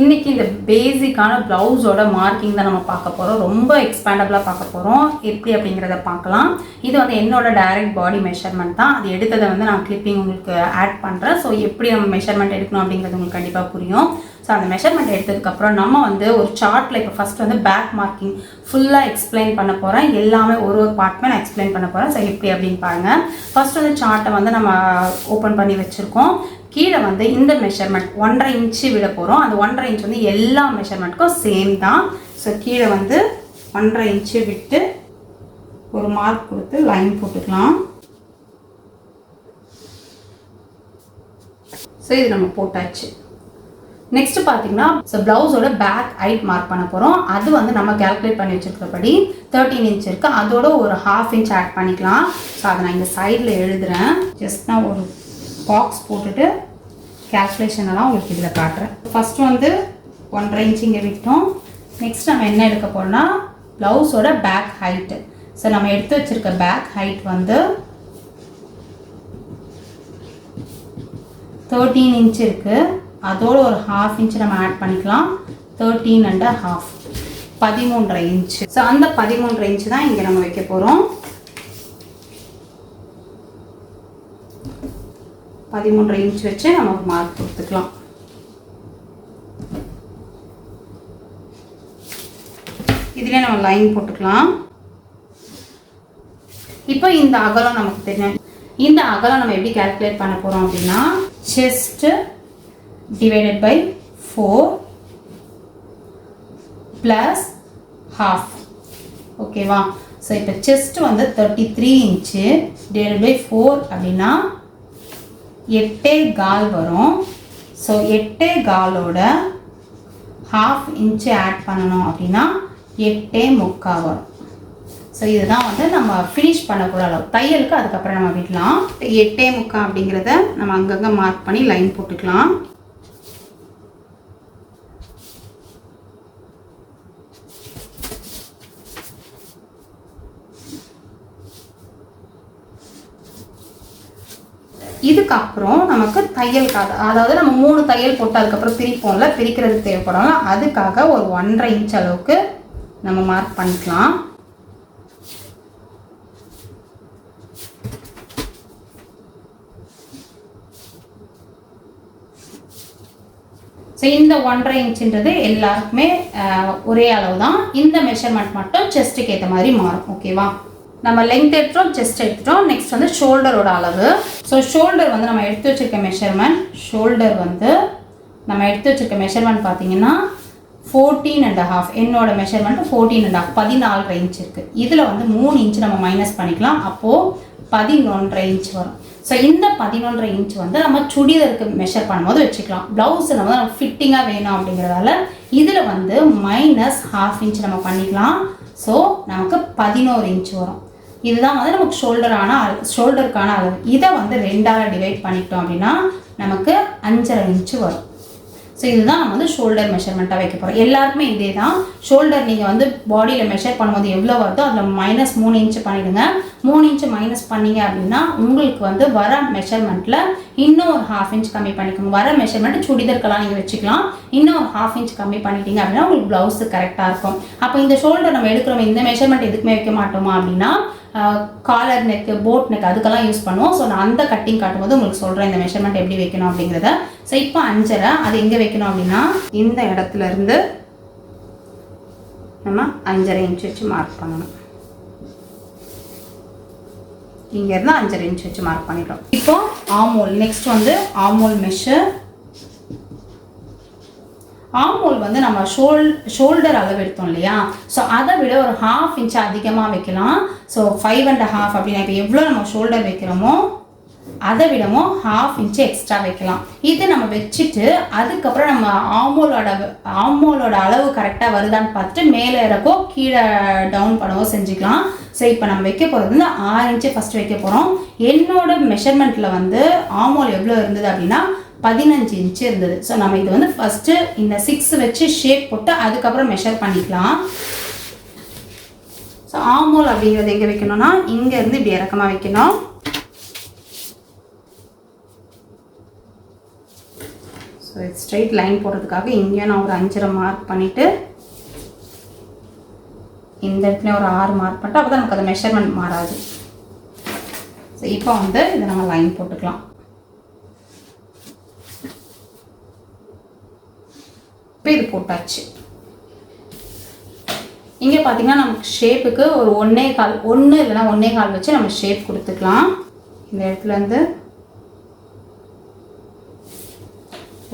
இன்றைக்கி இந்த பேசிக்கான ப்ளவுஸோட மார்க்கிங் தான் நம்ம பார்க்க போகிறோம். ரொம்ப எக்ஸ்பேண்டபிளாக பார்க்க போகிறோம். எப்படி அப்படிங்கிறத பார்க்கலாம். இது வந்து என்னோட டைரக்ட் பாடி மெஷர்மெண்ட் தான். அது எடுத்ததை வந்து நான் கிளிப்பிங் உங்களுக்கு ஆட் பண்ணுறேன். ஸோ எப்படி நம்ம மெஷர்மெண்ட் எடுக்கணும் அப்படிங்கிறது உங்களுக்கு கண்டிப்பாக புரியும். ஸோ அந்த மெஷர்மெண்ட் எடுத்ததுக்கப்புறம் நம்ம வந்து ஒரு சார்ட்டில் இப்போ ஃபஸ்ட் வந்து பேக் மார்க்கிங் ஃபுல்லாக எக்ஸ்பிளைன் பண்ண போகிறேன். எல்லாமே ஒரு பார்ட்டுமே நான் எக்ஸ்பிளைன் பண்ண போகிறேன். ஸோ எப்படி அப்படின்னு பாருங்கள். ஃபஸ்ட் வந்து சார்ட்டை வந்து நம்ம ஓப்பன் பண்ணி வச்சுருக்கோம். கீழே வந்து இந்த மெஷர்மெண்ட் 1.5 இன்ச்சு விட போகிறோம். அந்த 1.5 இன்ச் வந்து எல்லா மெஷர்மெண்ட்டுக்கும் சேம் தான். ஸோ கீழே வந்து 1.5 இன்ச்சு விட்டு ஒரு மார்க் கொடுத்து லைன் போட்டுக்கலாம். ஸோ இது நம்ம போட்டாச்சு. நெக்ஸ்ட் பார்த்தீங்கன்னா ப்ளவுஸோட பேக் ஹைட் மார்க் பண்ண போகிறோம். அது வந்து நம்ம கேல்குலேட் பண்ணி வச்சுருக்கிறபடி 13 இன்ச் இருக்குது. அதோட ஒரு 1/2 இன்ச் ஆட் பண்ணிக்கலாம். ஸோ அதை நான் இந்த சைடில் எழுதுகிறேன். ஜஸ்ட் நான் ஒரு பாக்ஸ் போட்டுட்டு கேல்குலேஷன் எல்லாம் உங்களுக்கு இதில் காட்டுறேன். ஃபஸ்ட்டு வந்து 1.5 இன்ச் இங்கே விட்டோம். நெக்ஸ்ட் நம்ம என்ன எடுக்க போகிறோம்னா ப்ளவுஸோட பேக் ஹைட்டு. ஸோ நம்ம எடுத்து வச்சுருக்க பேக் ஹைட் வந்து 13 இன்ச் இருக்குது. அதோட ஒரு 1/2 இன்ச் நம்ம ஆட் பண்ணிக்கலாம். 13.5 13.5 இன்ச். ஸோ அந்த 13.5 இன்ச் தான் இங்கே நம்ம வைக்க போகிறோம். 13.5 இன்ச் வச்சு நம்ம ஒரு மார்க் கொடுத்துக்கலாம். இதுலேயே நம்ம லைன் போட்டுக்கலாம். இப்போ இந்த அகலம் நமக்கு தெரியும். இந்த அகலம் நம்ம எப்படி கால்குலேட் பண்ண போகிறோம் அப்படின்னா chest divided by 4 plus half. ஓகேவா? ஸோ இப்போ செஸ்ட் வந்து 33 இன்ச்சு divided by 4 அப்படின்னா 8.25 வரும். ஸோ 8.25ஓட 1/2 இன்ச்சு ஆட் பண்ணணும் அப்படின்னா 8.25 வரும். ஸோ இதுதான் வந்து நம்ம ஃபினிஷ் பண்ணக்கூட அளவு. தையலுக்கு அதுக்கப்புறம் நம்ம விடலாம். 8.25 அப்படிங்கிறத நம்ம அங்கங்கே மார்க் பண்ணி லைன் போட்டுக்கலாம். இதுக்கப்புறம் நமக்கு தையல் அதாவது நம்ம 3 தையல் போட்டு அதுக்கப்புறம் பிரிப்போம்ல, பிரிக்கிறதுக்கு தேவைப்படும். அதுக்காக ஒரு 1.5 இன்ச் அளவுக்கு நம்ம மார்க் பண்ணிக்கலாம். ஸோ இந்த 1.5 இன்ச்சுன்றது எல்லாருக்குமே ஒரே அளவு தான். இந்த மெஷர்மெண்ட் மட்டும் செஸ்ட்டுக்கு ஏற்ற மாதிரி மாறும். ஓகேவா? நம்ம லெங்த் எடுத்துட்டோம், செஸ்ட் எடுத்துட்டோம். நெக்ஸ்ட் வந்து ஷோல்டரோட அளவு. ஸோ ஷோல்டர் வந்து நம்ம எடுத்து வச்சுருக்க மெஷர்மெண்ட். ஷோல்டர் வந்து நம்ம எடுத்து வச்சுருக்க மெஷர்மெண்ட் பார்த்தீங்கன்னா 14.5. என்னோட மெஷர்மெண்ட் 14.5 14.5 இன்ச் இருக்குது. இதில் வந்து 3 இன்ச் நம்ம மைனஸ் பண்ணிக்கலாம். அப்போது 11.5 இன்ச் வரும். ஸோ இந்த 11.5 இன்ச் வந்து நம்ம சுடிதாருக்கு மெஷர் பண்ணும்போது வச்சுக்கலாம். ப்ளவுஸில் வந்து நம்ம ஃபிட்டிங்காக வேணும் அப்படிங்கிறதால இதில் வந்து -1/2 இன்ச் நம்ம பண்ணிக்கலாம். ஸோ நமக்கு 11 இன்ச் வரும். இதுதான் வந்து நமக்கு ஷோல்டருக்கான அளவு. இதை வந்து 2ஆல் டிவைட் பண்ணிட்டோம் அப்படின்னா நமக்கு 5.5 இன்ச்சு வரும். ஸோ இதுதான் நம்ம வந்து ஷோல்டர் மெஷர்மெண்ட்டாக வைக்க போகிறோம். எல்லாருக்குமே இதே தான். ஷோல்டர் நீங்கள் வந்து பாடியில் மெஷர் பண்ணும்போது எவ்வளோ வருதோ அதில் -3 இன்ச்சு பண்ணிவிடுங்க. 3 இன்ச்சு மைனஸ் பண்ணிங்க அப்படின்னா உங்களுக்கு வந்து வர மெஷர்மெண்ட்டில் இன்னும் ஒரு 1/2 இன்ச் கம்மி பண்ணிக்கோங்க. வர மெஷர்மெண்ட் சுடிதற்கெல்லாம் நீங்கள் வச்சுக்கலாம். இன்னும் ஒரு 1/2 இன்ச் கம்மி பண்ணிட்டீங்க அப்படின்னா உங்களுக்கு ப்ளவுஸு கரெக்டாக இருக்கும். அப்போ இந்த ஷோல்டர் நம்ம எடுக்கிறோம், இந்த மெஷர்மெண்ட் எதுக்குமே வைக்க மாட்டோமா அப்படின்னா காலர் நெக்கு, போட் நெக் அதுக்கெல்லாம் யூஸ் பண்ணுவோம். ஸோ நான் அந்த கட்டிங் காட்டும்போது உங்களுக்கு சொல்கிறேன் இந்த மெஷர்மெண்ட் எப்படி வைக்கணும் அப்படிங்கிறத. ஸோ இப்போ 5.5 அது எங்கே வைக்கணும் அப்படின்னா இந்த இடத்துல இருந்து நம்ம 5.5 இன்ச் வச்சு மார்க் பண்ணணும். இங்கேருந்து 5.5 இன்ச் வச்சு மார்க் பண்ணிட்டோம். இப்போ ஆமோல். நெக்ஸ்ட் வந்து ஆமோல் மெஷர். ஆமோல் வந்து நம்ம ஷோல்டர் அளவு எடுத்தோம் இல்லையா? ஸோ அதை விட ஒரு 1/2 இன்ச் அதிகமாக வைக்கலாம். ஸோ 5.5 அப்படின்னா இப்போ எவ்வளோ நம்ம ஷோல்டர் வைக்கிறோமோ அதை விடவும் 1/2 இன்ச்சு எக்ஸ்ட்ரா வைக்கலாம். இது நம்ம வச்சுட்டு அதுக்கப்புறம் நம்ம ஆமோலோட அளவு கரெக்டாக வருதான்னு பார்த்துட்டு மேலே இறக்கோ கீழே டவுன் பண்ணவோ செஞ்சுக்கலாம். ஸோ இப்போ நம்ம வைக்க போகிறது வந்து 6 இன்ச்சு ஃபஸ்ட்டு வைக்க போகிறோம். என்னோட மெஷர்மெண்ட்டில் வந்து ஆமோல் எவ்வளோ இருந்தது அப்படின்னா 15 இன்ச்சு இருந்தது. ஸோ நம்ம இது வந்து ஃபஸ்ட்டு இந்த 6 வச்சு ஷேப் போட்டு அதுக்கப்புறம் மெஷர் பண்ணிக்கலாம். ஸோ ஆமோல் அப்படிங்கிறது எங்கே வைக்கணும்னா இங்கேருந்து இப்படி இறக்கமாக வைக்கணும். ஸோ ஸோ ஸ்ட்ரெயிட் லைன் போடுறதுக்காக இங்கேயும் நான் ஒரு 5.5 மார்க் பண்ணிவிட்டு இந்த இடத்துல ஒரு 6 மார்க் பண்ணிட்டு அப்போ தான் நமக்கு அது மெஷர்மெண்ட் மாறாது. ஸோ இப்போ வந்து இதை நம்ம லைன் போட்டுக்கலாம். இப்போ இது போட்டாச்சு. இங்கே பார்த்தீங்கன்னா நமக்கு ஷேப்புக்கு ஒரு 1 இல்லைனா 1.25 வச்சு நம்ம ஷேப் கொடுத்துக்கலாம். இந்த இடத்துல இருந்து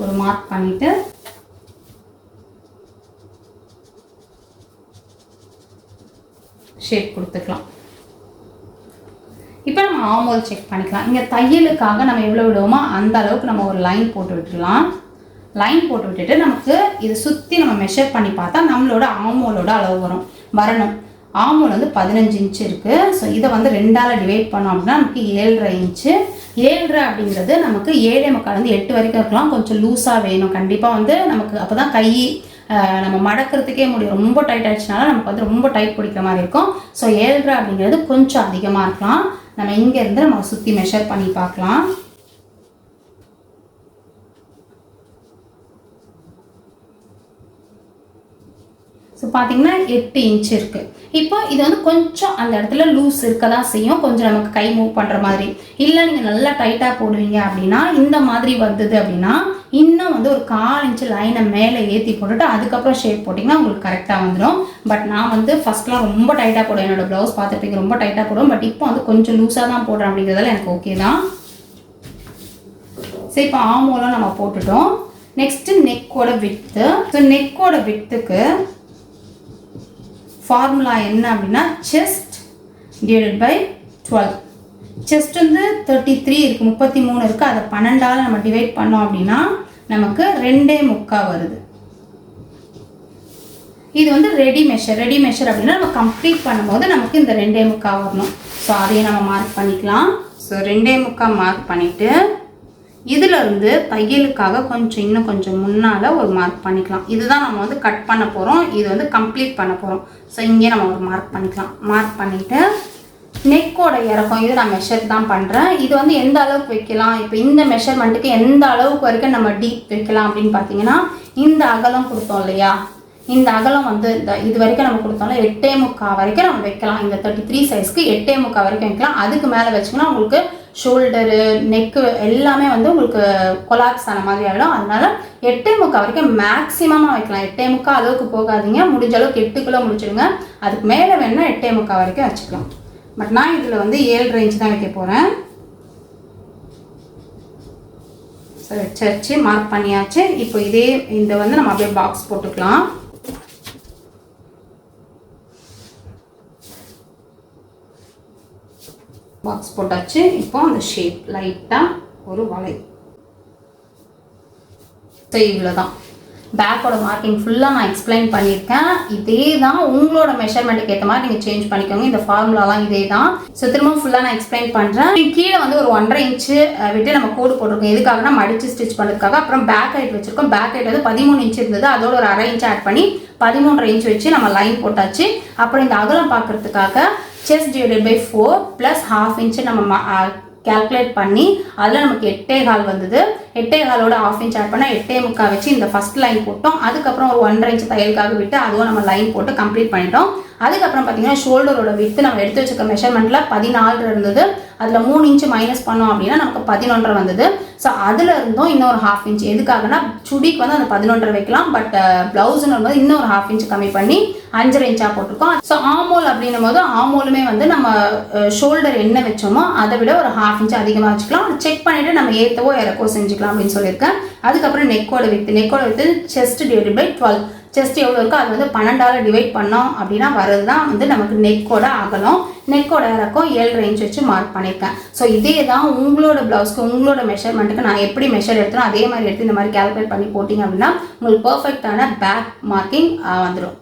ஒரு மார்க் பண்ணிவிட்டு ஷேப் கொடுத்துக்கலாம். இப்போ நம்ம ஆமோல் செக் பண்ணிக்கலாம். இங்கே தையலுக்காக நம்ம எவ்வளோ விடுவோமோ அந்த அளவுக்கு நம்ம ஒரு லைன் போட்டு விட்டுடலாம். லைன் போட்டு விட்டுட்டு நமக்கு இது சுற்றி நம்ம மெஷர் பண்ணி பார்த்தா நம்மளோட ஆமோலோட அளவு வரணும். ஆமோல் வந்து 15 இன்ச்சு இருக்குது. ஸோ இதை வந்து 2ஆல் டிவைட் பண்ணோம் அப்படின்னா நமக்கு 7.5 இன்ச்சு. 7.5 அப்படிங்கிறது நமக்கு 7.25 8 வரைக்கும் இருக்கலாம். கொஞ்சம் லூஸாக வேணும் கண்டிப்பாக வந்து நமக்கு, அப்போ தான் கை நம்ம மடக்கிறதுக்கே முடியும். ரொம்ப டைட் ஆகிடுச்சுனால நமக்கு வந்து ரொம்ப டைட் பிடிக்கிற மாதிரி இருக்கும். ஸோ 7.5 அப்படிங்கிறது கொஞ்சம் அதிகமாக இருக்கலாம். நம்ம இங்கேருந்து நம்ம சுற்றி மெஷர் பண்ணி பார்க்கலாம். ஸோ பார்த்தீங்கன்னா 8 இன்ச்சு இருக்குது. இப்போ இது வந்து கொஞ்சம் அந்த இடத்துல லூஸ் இருக்க தான் செய்யும், கொஞ்சம் நமக்கு கை மூவ் பண்ணுற மாதிரி. இல்லை நீங்கள் நல்லா டைட்டாக போடுவீங்க அப்படின்னா இந்த மாதிரி வந்தது அப்படின்னா இன்னும் வந்து ஒரு 1/4 இன்ச்சு லைனை மேலே ஏற்றி போட்டுட்டு அதுக்கப்புறம் ஷேப் போட்டிங்கன்னா உங்களுக்கு கரெக்டாக வந்துடும். பட் நான் வந்து ஃபஸ்ட்லாம் ரொம்ப டைட்டாக போடுவேன். என்னோடய ப்ளவுஸ் பார்த்துருப்பீங்க, ரொம்ப டைட்டாக போடுவேன். பட் இப்போ வந்து கொஞ்சம் லூஸாக தான் போடுறேன் அப்படிங்கிறதால எனக்கு ஓகே தான். சரி, இப்போ ஆமோலாம் நம்ம போட்டுட்டோம். நெக்ஸ்ட்டு நெக்கோட விட்த்து. ஸோ நெக்கோட விட்த்துக்கு ஃபார்முலா என்ன அப்படின்னா செஸ்ட் டிவைடட் பை 12. செஸ்ட் வந்து 33 இருக்குது, 33 இருக்குது. அதை 12ஆல் நம்ம டிவைட் பண்ணோம் அப்படின்னா நமக்கு 2.25 வருது. இது வந்து ரெடி மெஷர் அப்படின்னா நம்ம கம்ப்ளீட் பண்ணும்போது நமக்கு இந்த 2.25 வரணும். ஸோ அதையும் நம்ம மார்க் பண்ணிக்கலாம். ஸோ 2.25 மார்க் பண்ணிவிட்டு இதிலிருந்து தையலுக்காக இன்னும் கொஞ்சம் முன்னால் ஒரு மார்க் பண்ணிக்கலாம். இதுதான் நம்ம வந்து கட் பண்ண போகிறோம், இது வந்து கம்ப்ளீட் பண்ண போகிறோம். ஸோ இங்கே நம்ம ஒரு மார்க் பண்ணிக்கலாம். மார்க் பண்ணிவிட்டு நெக்கோட இறக்கம் இது நான் மெஷர் தான் பண்ணுறேன். இது வந்து எந்த அளவுக்கு வைக்கலாம், இப்போ இந்த மெஷர்மெண்ட்டுக்கு எந்த அளவுக்கு வரைக்கும் நம்ம டீப் வைக்கலாம் அப்படின்னு பார்த்தீங்கன்னா இந்த அகலம் கொடுத்தோம் இல்லையா, இந்த அகலம் வந்து இது வரைக்கும் நம்ம கொடுத்தோம்ல 8.25 வரைக்கும் நம்ம வைக்கலாம். இந்த 33 சைஸ்க்கு 8.25 வரைக்கும் வைக்கலாம். அதுக்கு மேலே வச்சிங்கன்னா உங்களுக்கு ஷோல்டரு நெக்கு எல்லாமே வந்து உங்களுக்கு கொலாப்ஸ் ஆன மாதிரி ஆகிடும். அதனால 8.25 வரைக்கும் மேக்ஸிமமாக வைக்கலாம். 8.25 அளவுக்கு போகாதீங்க, முடிஞ்ச அளவுக்கு 8 முடிச்சிடுங்க. அதுக்கு மேலே வேணுன்னா 8.25 வரைக்கும் வச்சுக்கலாம். பட் நான் இதில் வந்து 7.5 இன்ச் தான் வைக்க போகிறேன். ஸோ வச்சு மார்க் பண்ணியாச்சு. இப்போ இந்த வந்து நம்ம அப்படியே பாக்ஸ் போட்டுக்கலாம். பாக்ஸ் போட்டாச்சு. இப்போ அந்த ஷேப் லைட்டாக ஒரு வளை. ஸோ இவ்வளோ தான். பேக்கோட மார்க்கிங் ஃபுல்லாக நான் எக்ஸ்பிளைன் பண்ணியிருக்கேன். இதே தான் உங்களோட மெஷர்மெண்ட்டுக்கு ஏற்ற மாதிரி நீங்கள் சேஞ்ச் பண்ணிக்கோங்க. இந்த ஃபார்முலாலாம் இதே தான். ஸோ திரும்ப ஃபுல்லாக நான் எக்ஸ்பிளைன் பண்ணுறேன். கீழே வந்து ஒரு 1.5 இன்ச்சு விட்டு நம்ம கோடு போட்டிருக்கோம். எதுக்காகனா மடித்து ஸ்டிச் பண்ணுறதுக்காக. அப்புறம் பேக் ஹைட் வச்சுருக்கோம். பேக் ஹைட் வந்து 13 இன்ச்சு இருந்தது, அதோட ஒரு 1/2 இன்ச்சு ஆட் பண்ணி 13.5 இன்ச்சு வச்சு நம்ம லைன் போட்டாச்சு. அப்புறம் இந்த அகலம் பார்க்குறதுக்காக செஸ்ட் டிவைடட் பை 4 + ½ இன்ச்சு நம்ம கேல்குலேட் பண்ணி அதில் நமக்கு 8.25 வந்தது. 8.25ஓட ½ இன்ச் ஆட் பண்ணால் 8.25 வச்சு இந்த ஃபஸ்ட் லைன் போட்டோம். அதுக்கப்புறம் ஒரு 1.5 இன்ச் தையலுக்காக விட்டு அதுவும் நம்ம லைன் போட்டு கம்ப்ளீட் பண்ணிட்டோம். அதுக்கப்புறம் பார்த்தீங்கன்னா ஷோல்டரோட வித்து நம்ம எடுத்து வச்சுக்க மெஷர்மெண்ட்டில் 14 இருந்தது. அதில் 3 இன்ச்சு மைனஸ் பண்ணோம் அப்படின்னா நமக்கு 11 வந்தது. ஸோ அதில் இருந்தும் இன்னொரு ½ இன்ச் எதுக்காகனா சுடிக்கு வந்து அந்த 11 வைக்கலாம். பட் ப்ளவுஸ்னு வரும்போது இன்னொரு ½ இன்ச் கம்மி பண்ணி 5.5 இன்ச்சாக போட்டிருக்கோம். ஸோ ஆமோல் அப்படின்னும் போது ஆமோலுமே வந்து நம்ம ஷோல்டர் என்ன வச்சோமோ அதை விட ஒரு ½ இன்ச் அதிகமாக வச்சுக்கலாம். செக் பண்ணிவிட்டு நம்ம ஏற்றவோ இறக்கவோ செஞ்சுக்கலாம் அப்படின்னு சொல்லியிருக்கேன். அதுக்கப்புறம் நெக்கோட with chest divided by 12. Chest எவ்வளோ இருக்கோ அது வந்து 12ஆல் டிவைட் பண்ணோம் அப்படின்னா வரது தான் வந்து நமக்கு நெக்கோட அகலம். நெக்கோட இறக்கம் 7.5 இன்ச் வச்சு மார்க் பண்ணியிருக்கேன். ஸோ இதே தான் உங்களோட ப்ளவுஸ்க்கு உங்களோட மெஷர்மெண்ட்டுக்கு நான் எப்படி மெஷர் எடுத்தனோ அதே மாதிரி எடுத்து இந்த மாதிரி கேல்குலேட் பண்ணி போட்டிங்க அப்படின்னா உங்களுக்கு பர்ஃபெக்டான பேக் மார்க்கிங் வந்துடும்.